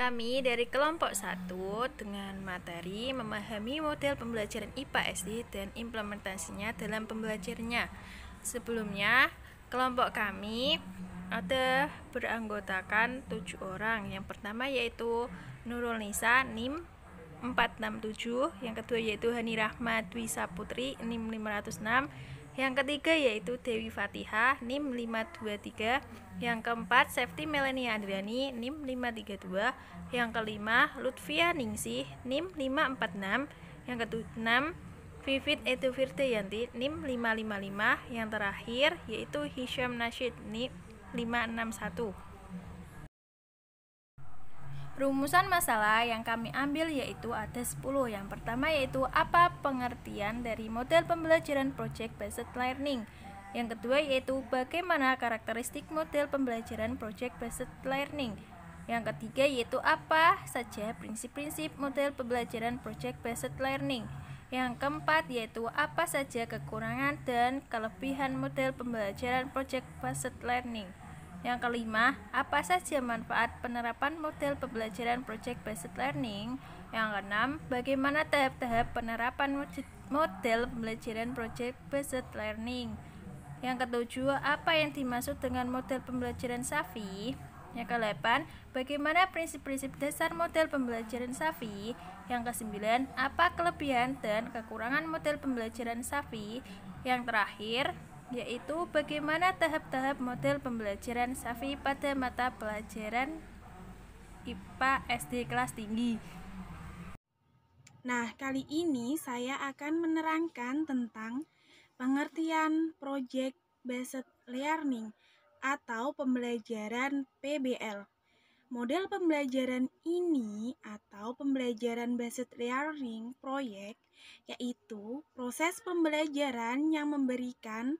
Kami dari kelompok 1 dengan materi memahami model pembelajaran IPA SD dan implementasinya dalam pembelajarannya. Sebelumnya, kelompok kami ada beranggotakan 7 orang. Yang pertama yaitu Nurul Nisa, NIM 467, yang kedua yaitu Hani Rahmat Dwi Saputri, NIM 506, yang ketiga yaitu Dewi Fatihah, NIM 523, yang keempat Safety Melania Andriani, NIM 532, yang kelima Lutfia Ningsih, NIM 546, yang keenam Vivit Edu Firdayanti, NIM 555, yang terakhir yaitu Hisham Nasyid, NIM 561. Rumusan masalah yang kami ambil yaitu ada 10. Yang pertama yaitu apa pengertian dari model pembelajaran Project Based Learning. Yang kedua yaitu bagaimana karakteristik model pembelajaran Project Based Learning. Yang ketiga yaitu apa saja prinsip-prinsip model pembelajaran Project Based Learning. Yang keempat yaitu apa saja kekurangan dan kelebihan model pembelajaran Project Based Learning. Yang kelima, apa saja manfaat penerapan model pembelajaran Project Based Learning. Yang keenam, bagaimana tahap-tahap penerapan model pembelajaran Project Based Learning. Yang ketujuh, apa yang dimaksud dengan model pembelajaran SAFI. Yang kedelapan, bagaimana prinsip-prinsip dasar model pembelajaran SAFI. Yang kesembilan, apa kelebihan dan kekurangan model pembelajaran SAFI. Yang terakhir yaitu bagaimana tahap-tahap model pembelajaran SAFI pada mata pelajaran IPA SD kelas tinggi. Nah, kali ini saya akan menerangkan tentang pengertian Project Based Learning atau pembelajaran PBL. Model pembelajaran ini atau pembelajaran Based Learning Project yaitu proses pembelajaran yang memberikan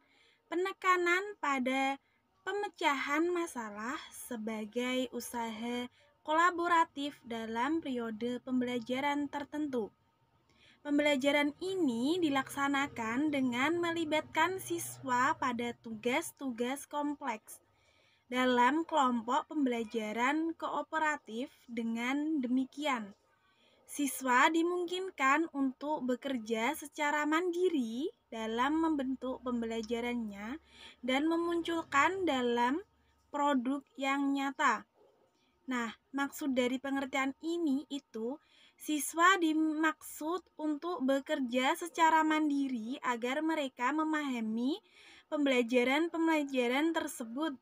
penekanan pada pemecahan masalah sebagai usaha kolaboratif dalam periode pembelajaran tertentu. Pembelajaran ini dilaksanakan dengan melibatkan siswa pada tugas-tugas kompleks dalam kelompok pembelajaran kooperatif. Dengan demikian, siswa dimungkinkan untuk bekerja secara mandiri dalam membentuk pembelajarannya dan memunculkan dalam produk yang nyata. Nah, maksud dari pengertian ini itu siswa dimaksud untuk bekerja secara mandiri agar mereka memahami pembelajaran tersebut.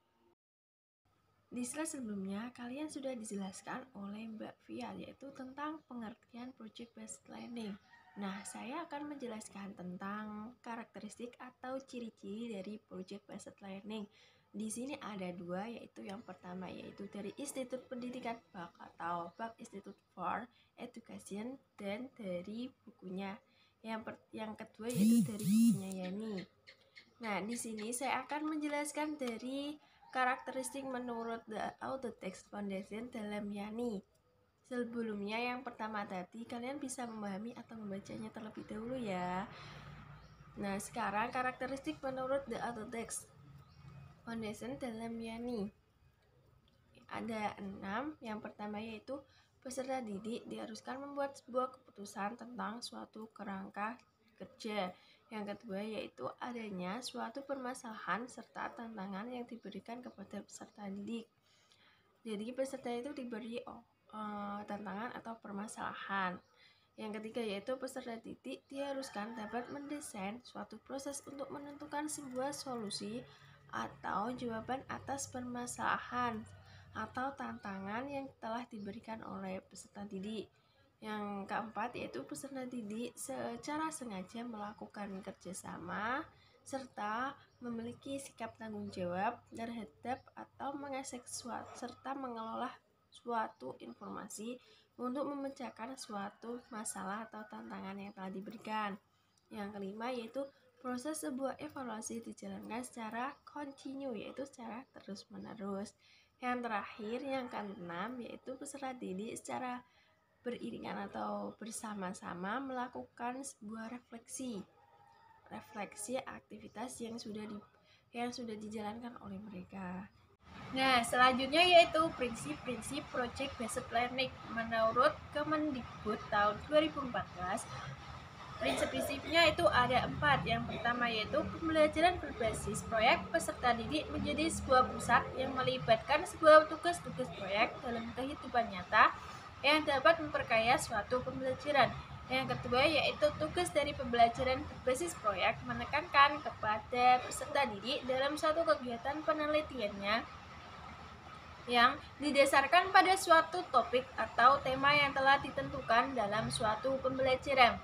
Di slide sebelumnya, kalian sudah dijelaskan oleh Mbak Fia, yaitu tentang pengertian Project Based Learning. Nah, saya akan menjelaskan tentang karakteristik atau ciri-ciri dari Project Based Learning. Di sini ada dua, yaitu yang pertama yaitu dari Institut Pendidikan BAK atau BAK Institute for Education, dan dari bukunya. Yang kedua yaitu dari bukunya Yani. Nah, di sini saya akan menjelaskan dari karakteristik menurut The Autotext Foundation dalam Yani. Sebelumnya yang pertama tadi kalian bisa memahami atau membacanya terlebih dahulu ya. Nah, sekarang karakteristik menurut The Autotext Foundation dalam Yani. Ada 6. Yang pertama yaitu peserta didik diharuskan membuat sebuah keputusan tentang suatu kerangka kerja. Yang kedua yaitu adanya suatu permasalahan serta tantangan yang diberikan kepada peserta didik. Jadi peserta itu diberi tantangan atau permasalahan. Yang ketiga yaitu peserta didik diharuskan dapat mendesain suatu proses untuk menentukan sebuah solusi atau jawaban atas permasalahan atau tantangan yang telah diberikan oleh peserta didik. Yang keempat yaitu peserta didik secara sengaja melakukan kerjasama serta memiliki sikap tanggung jawab terhadap atau mengakses serta mengelola suatu informasi untuk memecahkan suatu masalah atau tantangan yang telah diberikan. Yang kelima yaitu proses sebuah evaluasi dijalankan secara kontinu, yaitu secara terus-menerus. Yang terakhir, yang keenam yaitu peserta didik secara beriringan atau bersama-sama melakukan sebuah refleksi aktivitas yang sudah dijalankan oleh mereka. Nah, selanjutnya yaitu prinsip-prinsip Project Based Learning. Menurut Kemendikbud tahun 2014, prinsip-prinsipnya itu ada 4. Yang pertama yaitu pembelajaran berbasis proyek peserta didik menjadi sebuah pusat yang melibatkan sebuah tugas-tugas proyek dalam kehidupan nyata yang dapat memperkaya suatu pembelajaran. Yang kedua yaitu tugas dari pembelajaran berbasis proyek menekankan kepada peserta didik dalam suatu kegiatan penelitiannya yang didasarkan pada suatu topik atau tema yang telah ditentukan dalam suatu pembelajaran.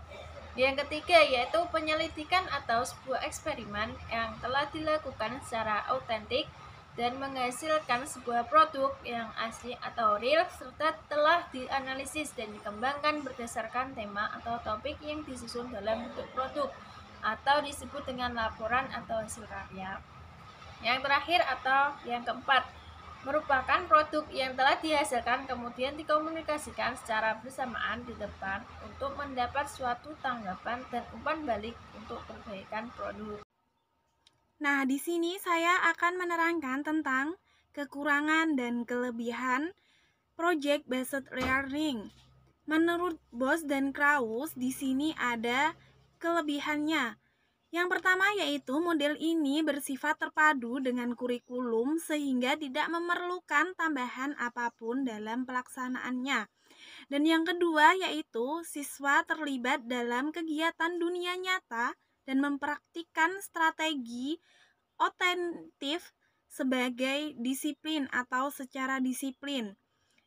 Yang ketiga yaitu penyelidikan atau sebuah eksperimen yang telah dilakukan secara autentik dan menghasilkan sebuah produk yang asli atau real serta telah dianalisis dan dikembangkan berdasarkan tema atau topik yang disusun dalam bentuk produk atau disebut dengan laporan atau hasil karya. Yang terakhir atau yang keempat merupakan produk yang telah dihasilkan kemudian dikomunikasikan secara bersamaan di depan untuk mendapat suatu tanggapan dan umpan balik untuk perbaikan produk. Nah, di sini saya akan menerangkan tentang kekurangan dan kelebihan Project Based Learning. Menurut Bos dan Kraus, di sini ada kelebihannya. Yang pertama yaitu model ini bersifat terpadu dengan kurikulum sehingga tidak memerlukan tambahan apapun dalam pelaksanaannya. Dan yang kedua yaitu siswa terlibat dalam kegiatan dunia nyata dan mempraktikkan strategi otentif sebagai disiplin atau secara disiplin.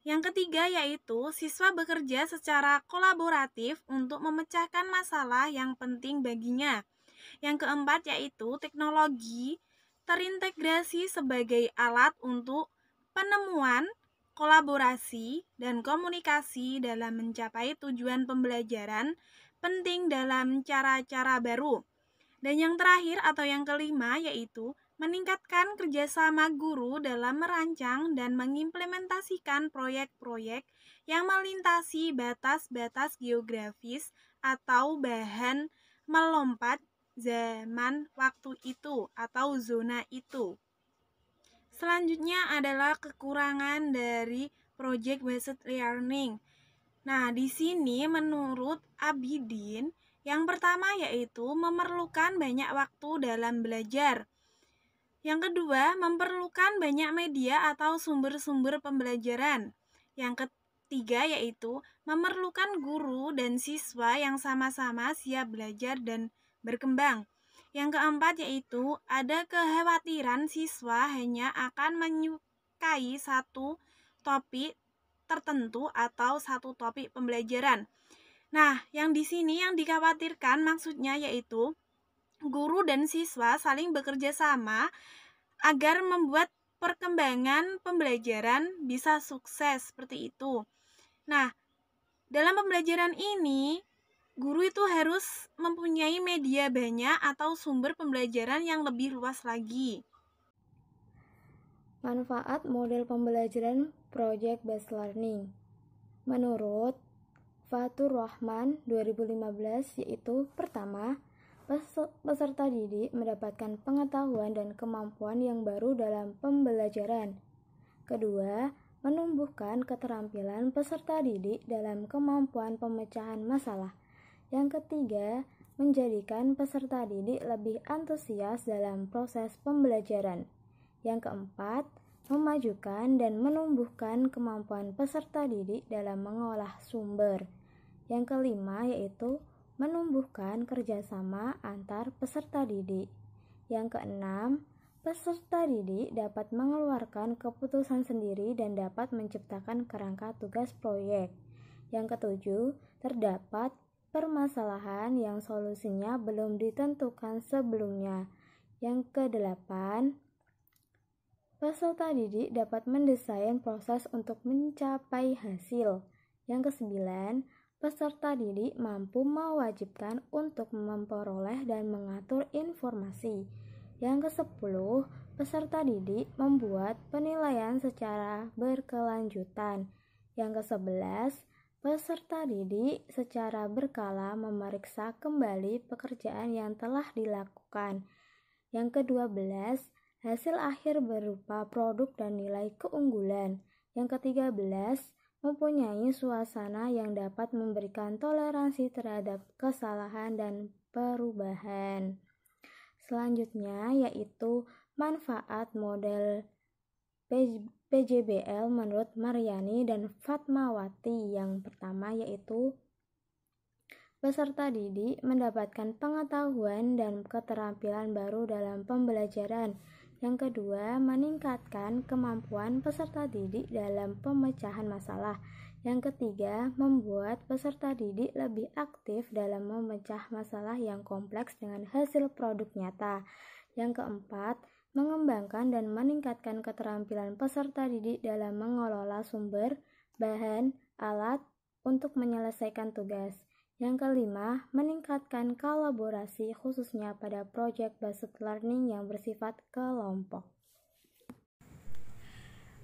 Yang ketiga yaitu siswa bekerja secara kolaboratif untuk memecahkan masalah yang penting baginya. Yang keempat yaitu teknologi terintegrasi sebagai alat untuk penemuan, kolaborasi, dan komunikasi dalam mencapai tujuan pembelajaran penting dalam cara-cara baru. Dan yang terakhir atau yang kelima yaitu meningkatkan kerjasama guru dalam merancang dan mengimplementasikan proyek-proyek yang melintasi batas-batas geografis atau bahan melompat zaman waktu itu atau zona itu. Selanjutnya adalah kekurangan dari Project Based Learning. Nah, di sini menurut Abidin, yang pertama yaitu memerlukan banyak waktu dalam belajar. Yang kedua, memerlukan banyak media atau sumber-sumber pembelajaran. Yang ketiga yaitu memerlukan guru dan siswa yang sama-sama siap belajar dan berkembang. Yang keempat yaitu ada kekhawatiran siswa hanya akan menyukai satu topik tertentu atau satu topik pembelajaran. Nah, yang di sini yang dikhawatirkan maksudnya yaitu guru dan siswa saling bekerja sama agar membuat perkembangan pembelajaran bisa sukses seperti itu. Nah, dalam pembelajaran ini guru itu harus mempunyai media banyak atau sumber pembelajaran yang lebih luas lagi. Manfaat model pembelajaran Project Based Learning. Menurut Fatur Rahman 2015 yaitu pertama, peserta didik mendapatkan pengetahuan dan kemampuan yang baru dalam pembelajaran. Kedua, menumbuhkan keterampilan peserta didik dalam kemampuan pemecahan masalah. Yang ketiga, menjadikan peserta didik lebih antusias dalam proses pembelajaran. Yang keempat, memajukan dan menumbuhkan kemampuan peserta didik dalam mengolah sumber. Yang kelima yaitu menumbuhkan kerjasama antar peserta didik. Yang keenam, peserta didik dapat mengeluarkan keputusan sendiri dan dapat menciptakan kerangka tugas proyek. Yang ketujuh, terdapat permasalahan yang solusinya belum ditentukan sebelumnya. Yang kedelapan, peserta didik dapat mendesain proses untuk mencapai hasil. Yang kesembilan, peserta didik mampu mewajibkan untuk memperoleh dan mengatur informasi. Yang kesepuluh, peserta didik membuat penilaian secara berkelanjutan. Yang kesebelas, peserta didik secara berkala memeriksa kembali pekerjaan yang telah dilakukan. Yang kedua belas, Hasil akhir berupa produk dan nilai keunggulan. Yang ke-13, mempunyai suasana yang dapat memberikan toleransi terhadap kesalahan dan perubahan. Selanjutnya yaitu manfaat model PJBL menurut Maryani dan Fatmawati. Yang pertama yaitu peserta didik mendapatkan pengetahuan dan keterampilan baru dalam pembelajaran. Yang kedua, meningkatkan kemampuan peserta didik dalam pemecahan masalah. Yang ketiga, membuat peserta didik lebih aktif dalam memecah masalah yang kompleks dengan hasil produk nyata. Yang keempat, mengembangkan dan meningkatkan keterampilan peserta didik dalam mengelola sumber, bahan, alat untuk menyelesaikan tugas. Yang kelima, meningkatkan kolaborasi khususnya pada project based learning yang bersifat kelompok.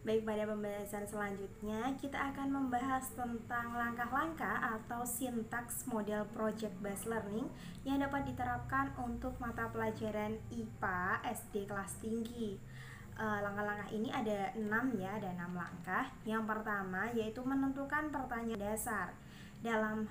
Baik, pada pembahasan selanjutnya kita akan membahas tentang langkah-langkah atau sintaks model project based learning yang dapat diterapkan untuk mata pelajaran IPA SD kelas tinggi. Langkah-langkah ini ada 6 langkah. Yang pertama yaitu menentukan pertanyaan dasar. Dalam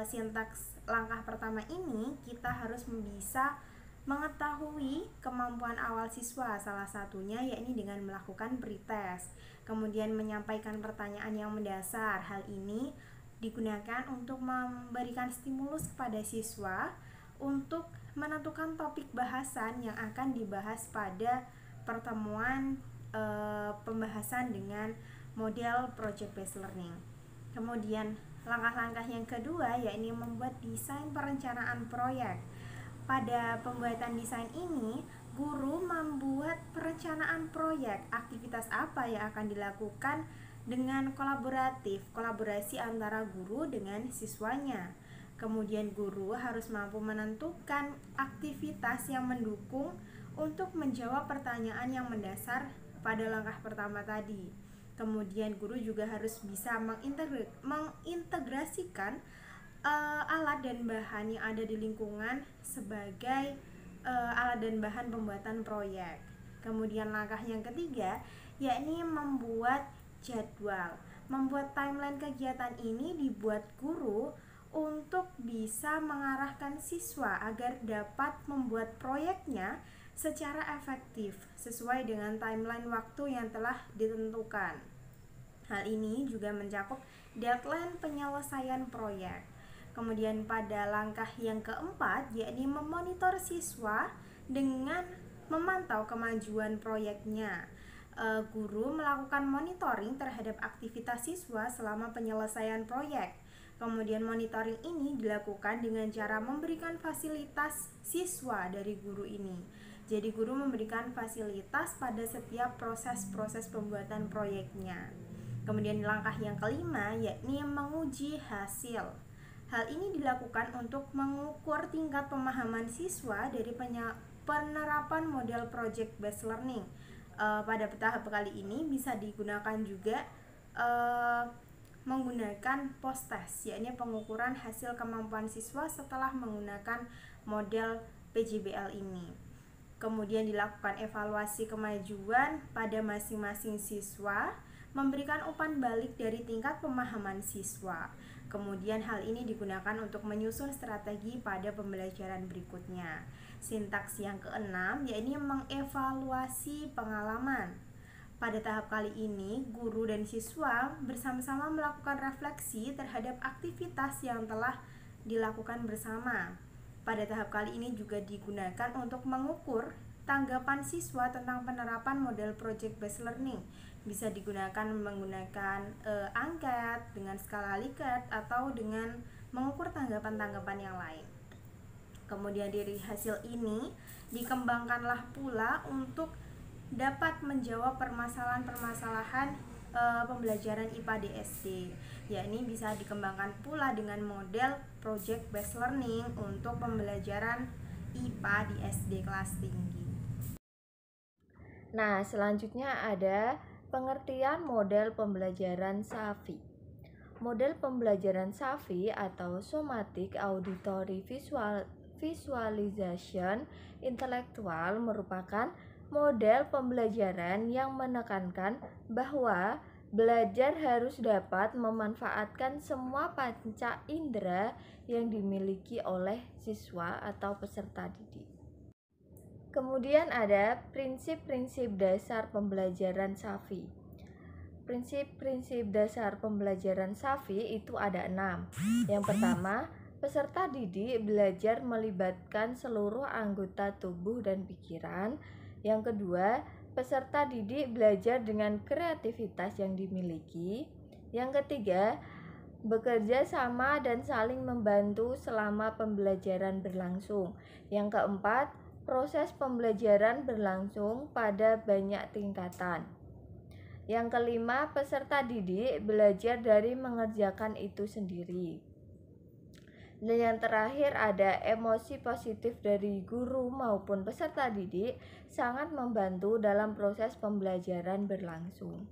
sintaks langkah pertama ini kita harus bisa mengetahui kemampuan awal siswa, salah satunya yakni dengan melakukan pretest, kemudian menyampaikan pertanyaan yang mendasar. Hal ini digunakan untuk memberikan stimulus kepada siswa untuk menentukan topik bahasan yang akan dibahas pada pertemuan pembahasan dengan model project based learning. Kemudian langkah-langkah yang kedua yakni membuat desain perencanaan proyek. Pada pembuatan desain ini, guru membuat perencanaan proyek, aktivitas apa yang akan dilakukan dengan kolaborasi antara guru dengan siswanya. Kemudian guru harus mampu menentukan aktivitas yang mendukung untuk menjawab pertanyaan yang mendasar pada langkah pertama tadi. Kemudian guru juga harus bisa mengintegrasikan alat dan bahan yang ada di lingkungan sebagai alat dan bahan pembuatan proyek. Kemudian langkah yang ketiga yakni membuat jadwal. Membuat timeline kegiatan ini dibuat guru untuk bisa mengarahkan siswa agar dapat membuat proyeknya secara efektif sesuai dengan timeline waktu yang telah ditentukan. Hal ini juga mencakup deadline penyelesaian proyek. Kemudian pada langkah yang keempat yakni memonitor siswa dengan memantau kemajuan proyeknya. Guru melakukan monitoring terhadap aktivitas siswa selama penyelesaian proyek. Kemudian monitoring ini dilakukan dengan cara memberikan fasilitas siswa dari guru ini. Jadi guru memberikan fasilitas pada setiap proses-proses pembuatan proyeknya. Kemudian langkah yang kelima yakni menguji hasil. Hal ini dilakukan untuk mengukur tingkat pemahaman siswa dari penerapan model project based learning. Pada tahap kali ini bisa digunakan juga menggunakan post test, yakni pengukuran hasil kemampuan siswa setelah menggunakan model PJBL ini. Kemudian dilakukan evaluasi kemajuan pada masing-masing siswa, memberikan umpan balik dari tingkat pemahaman siswa. Kemudian hal ini digunakan untuk menyusun strategi pada pembelajaran berikutnya. Sintaks yang keenam yakni mengevaluasi pengalaman. Pada tahap kali ini, guru dan siswa bersama-sama melakukan refleksi terhadap aktivitas yang telah dilakukan bersama. Pada tahap kali ini juga digunakan untuk mengukur tanggapan siswa tentang penerapan model project based learning. Bisa digunakan menggunakan angket dengan skala Likert atau dengan mengukur tanggapan-tanggapan yang lain. Kemudian dari hasil ini dikembangkanlah pula untuk dapat menjawab permasalahan-permasalahan pembelajaran IPA di SD, yakni bisa dikembangkan pula dengan model project based learning untuk pembelajaran IPA di SD kelas tinggi. Nah, selanjutnya ada pengertian model pembelajaran SAFI. Model pembelajaran SAFI atau Somatic Auditory Visualization Intellectual merupakan model pembelajaran yang menekankan bahwa belajar harus dapat memanfaatkan semua panca indera yang dimiliki oleh siswa atau peserta didik. Kemudian ada prinsip-prinsip dasar pembelajaran SAFI. Prinsip-prinsip dasar pembelajaran SAFI itu ada 6. Yang pertama, peserta didik belajar melibatkan seluruh anggota tubuh dan pikiran. Yang kedua, peserta didik belajar dengan kreativitas yang dimiliki. Yang ketiga, bekerja sama dan saling membantu selama pembelajaran berlangsung. Yang keempat, proses pembelajaran berlangsung pada banyak tingkatan. Yang kelima, peserta didik belajar dari mengerjakan itu sendiri. Dan yang terakhir ada emosi positif dari guru maupun peserta didik sangat membantu dalam proses pembelajaran berlangsung.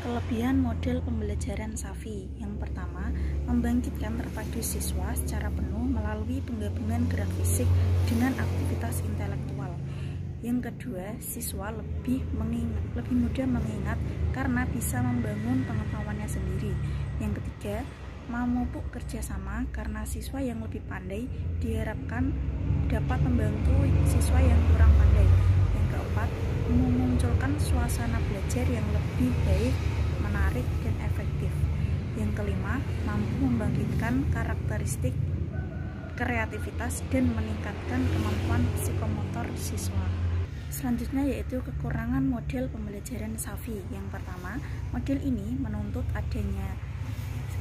Kelebihan model pembelajaran SAFI. Yang pertama, membangkitkan terpadu siswa secara penuh melalui penggabungan gerak fisik dengan aktivitas intelektual. Yang kedua, siswa lebih mudah mengingat karena bisa membangun pengetahuannya sendiri. Yang ketiga, memupuk kerjasama karena siswa yang lebih pandai diharapkan dapat membantu siswa yang kurang pandai. Yang keempat, memunculkan suasana belajar yang lebih baik, menarik, dan efektif. Yang kelima, mampu membangkitkan karakteristik kreativitas dan meningkatkan kemampuan psikomotor siswa. Selanjutnya yaitu kekurangan model pembelajaran SAFI. Yang pertama, model ini menuntut adanya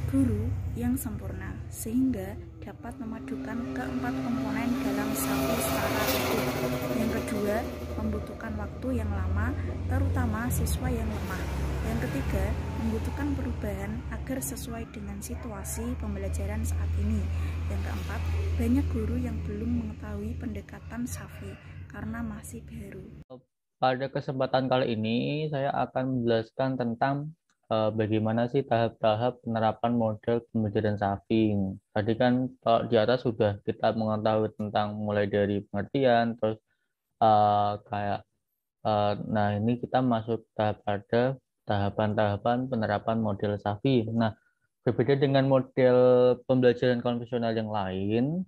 guru yang sempurna sehingga dapat memadukan keempat komponen dalam SAFI secara utuh. Yang kedua, membutuhkan waktu yang lama terutama siswa yang lemah. Yang ketiga, membutuhkan perubahan agar sesuai dengan situasi pembelajaran saat ini. Yang keempat, banyak guru yang belum mengetahui pendekatan SAFI karena masih baru. Pada kesempatan kali ini saya akan menjelaskan tentang bagaimana sih tahap-tahap penerapan model pembelajaran SAFI. Tadi kan di atas sudah kita mengetahui tentang mulai dari pengertian, terus nah ini kita masuk pada tahapan-tahapan penerapan model SAFI. Nah, berbeda dengan model pembelajaran konvensional yang lain,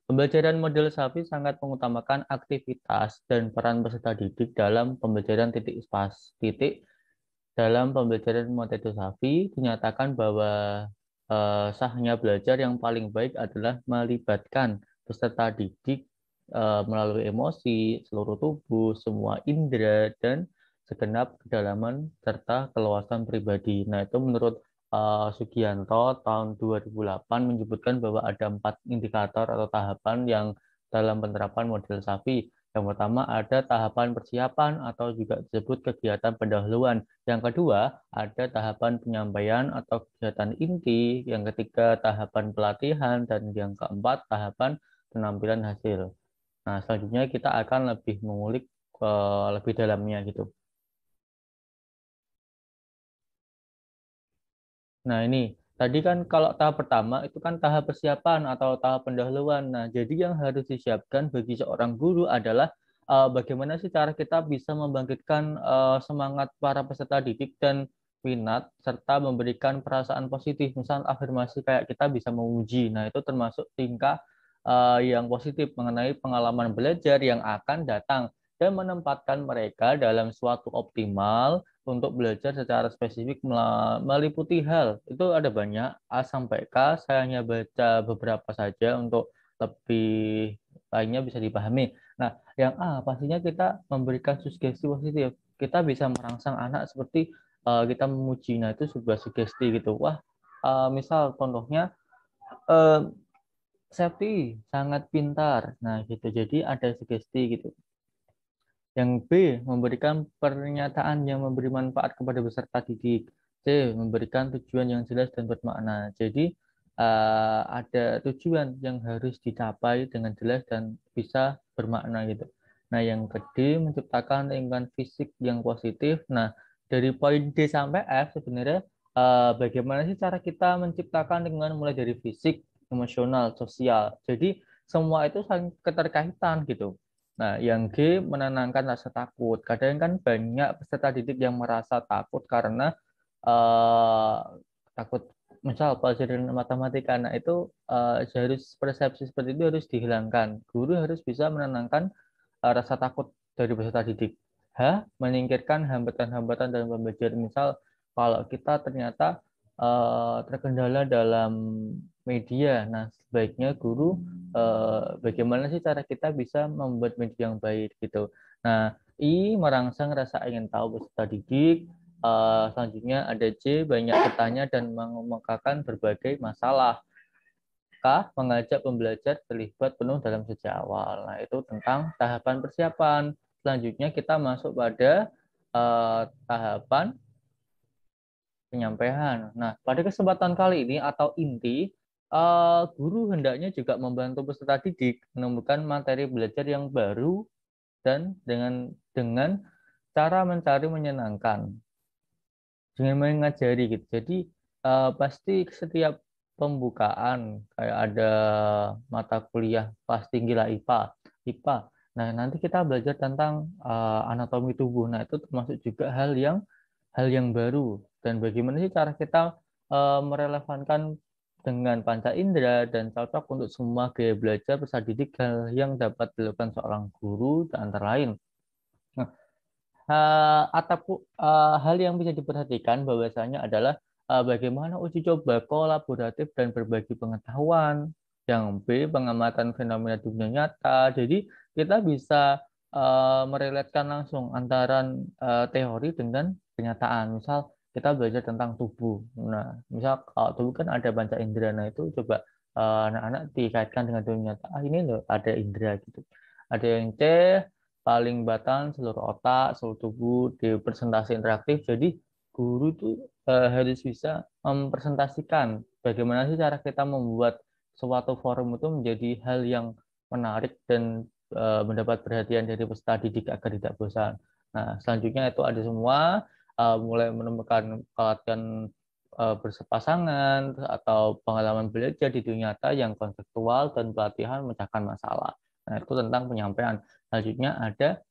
pembelajaran model SAFI sangat mengutamakan aktivitas dan peran peserta didik dalam pembelajaran titik. Dalam pembelajaran metode SAFI dinyatakan bahwa sahnya belajar yang paling baik adalah melibatkan peserta didik melalui emosi, seluruh tubuh, semua indera, dan segenap kedalaman serta keluasan pribadi. Nah, itu menurut Sugianto tahun 2008 menyebutkan bahwa ada 4 indikator atau tahapan yang dalam penerapan model SAFI. Yang pertama ada tahapan persiapan atau juga disebut kegiatan pendahuluan. Yang kedua ada tahapan penyampaian atau kegiatan inti. Yang ketiga tahapan pelatihan. Dan yang keempat tahapan penampilan hasil. Nah, selanjutnya kita akan lebih mengulik lebih dalamnya gitu. Nah, ini tadi kan kalau tahap pertama itu kan tahap persiapan atau tahap pendahuluan. Nah, jadi yang harus disiapkan bagi seorang guru adalah bagaimana sih cara kita bisa membangkitkan semangat para peserta didik dan minat serta memberikan perasaan positif. Misal afirmasi kayak kita bisa memuji. Nah, itu termasuk tingkah yang positif mengenai pengalaman belajar yang akan datang dan menempatkan mereka dalam suatu optimal untuk belajar secara spesifik meliputi hal. Itu ada banyak, A sampai K, saya hanya baca beberapa saja untuk lebih lainnya bisa dipahami. Nah, yang A, pastinya kita memberikan sugesti positif. Kita bisa merangsang anak seperti kita memuji. Nah, itu sebuah sugesti gitu. Wah, misal contohnya, Septi sangat pintar. Nah, gitu. Jadi ada sugesti gitu. Yang B, memberikan pernyataan yang memberi manfaat kepada peserta didik. C, memberikan tujuan yang jelas dan bermakna. Jadi, ada tujuan yang harus dicapai dengan jelas dan bisa bermakna gitu. Nah, yang D, menciptakan lingkungan fisik yang positif. Nah, dari poin D sampai F sebenarnya bagaimana sih cara kita menciptakan lingkungan mulai dari fisik, emosional, sosial. Jadi, semua itu saling keterkaitan gitu. Nah, yang G menenangkan rasa takut. Kadang kan banyak peserta didik yang merasa takut karena eh, takut misal pelajaran matematika. Nah, itu harus persepsi seperti itu harus dihilangkan. Guru harus bisa menenangkan rasa takut dari peserta didik. Menyingkirkan hambatan-hambatan dalam pembelajaran. Misal kalau kita ternyata terkendala dalam media, nah sebaiknya guru bagaimana sih cara kita bisa membuat media yang baik gitu. Nah, I merangsang rasa ingin tahu peserta didik. Selanjutnya ada C, banyak bertanya dan mengemukakan berbagai masalah. K, mengajak pembelajar terlibat penuh dalam sejak awal. Nah, itu tentang tahapan persiapan. Selanjutnya kita masuk pada tahapan penyampaian. Nah, pada kesempatan kali ini atau inti, guru hendaknya juga membantu peserta didik menemukan materi belajar yang baru dan dengan cara mencari menyenangkan, dengan mengajari gitu. Jadi pasti setiap pembukaan kayak ada mata kuliah kelas tinggi lah IPA. Nah, nanti kita belajar tentang anatomi tubuh. Nah, itu termasuk juga hal yang baru dan bagaimana sih cara kita merelevankan dengan panca indera dan cocok untuk semua gaya belajar peserta didik hal yang dapat dilakukan seorang guru dan antara lain. Nah, hal yang bisa diperhatikan bahwasanya adalah bagaimana uji coba kolaboratif dan berbagi pengetahuan. Yang B, pengamatan fenomena dunia nyata. Jadi kita bisa merelatekan langsung antara teori dengan kenyataan. Misal kita belajar tentang tubuh. Nah, misal kalau tubuh kan ada panca indera. Nah, itu coba anak-anak dikaitkan dengan dunia nyata. Ini loh ada indera gitu. Ada yang C, paling batang seluruh otak, seluruh tubuh di presentasi interaktif. Jadi guru itu harus bisa mempresentasikan bagaimana sih cara kita membuat suatu forum itu menjadi hal yang menarik dan mendapat perhatian dari peserta didik agar tidak bosan. Nah, selanjutnya itu ada semua mulai menemukan pelatihan bersepasangan atau pengalaman belajar di dunia nyata yang konseptual dan pelatihan memecahkan masalah. Nah, itu tentang penyampaian. Selanjutnya ada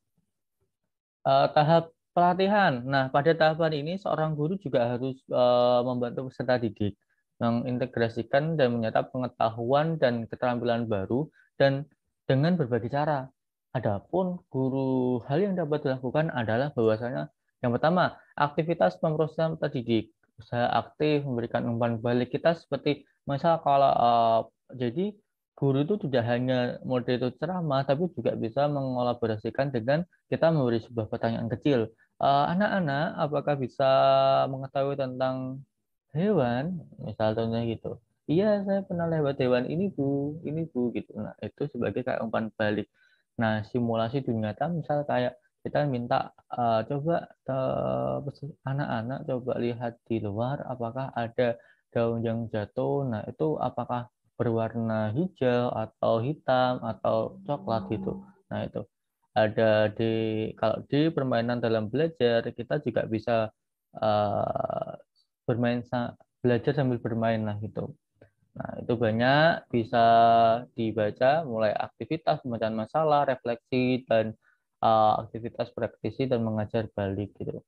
tahap pelatihan. Nah, pada tahapan ini seorang guru juga harus membantu peserta didik mengintegrasikan dan menyerap pengetahuan dan keterampilan baru dan dengan berbagai cara. Adapun hal yang dapat dilakukan adalah bahwasanya yang pertama, aktivitas pemrosesan peserta didik, usaha aktif memberikan umpan balik kita seperti misal kalau jadi guru itu tidak hanya mode itu ceramah, tapi juga bisa mengolaborasikan dengan kita memberi sebuah pertanyaan kecil. Anak-anak, apakah bisa mengetahui tentang hewan? Misal contohnya gitu. Iya, saya pernah lewat hewan ini bu, gitu. Nah, itu sebagai kayak umpan balik. Nah, simulasi dunia nyata, misal kayak kita minta coba anak-anak coba lihat di luar, apakah ada daun yang jatuh. Nah, itu apakah berwarna hijau atau hitam atau coklat gitu. Nah, itu ada kalau di permainan dalam belajar kita juga bisa uh, belajar sambil bermain lah gitu. Nah, itu banyak bisa dibaca mulai aktivitas pembacaan masalah, refleksi dan aktivitas praktisi dan mengajar balik gitu.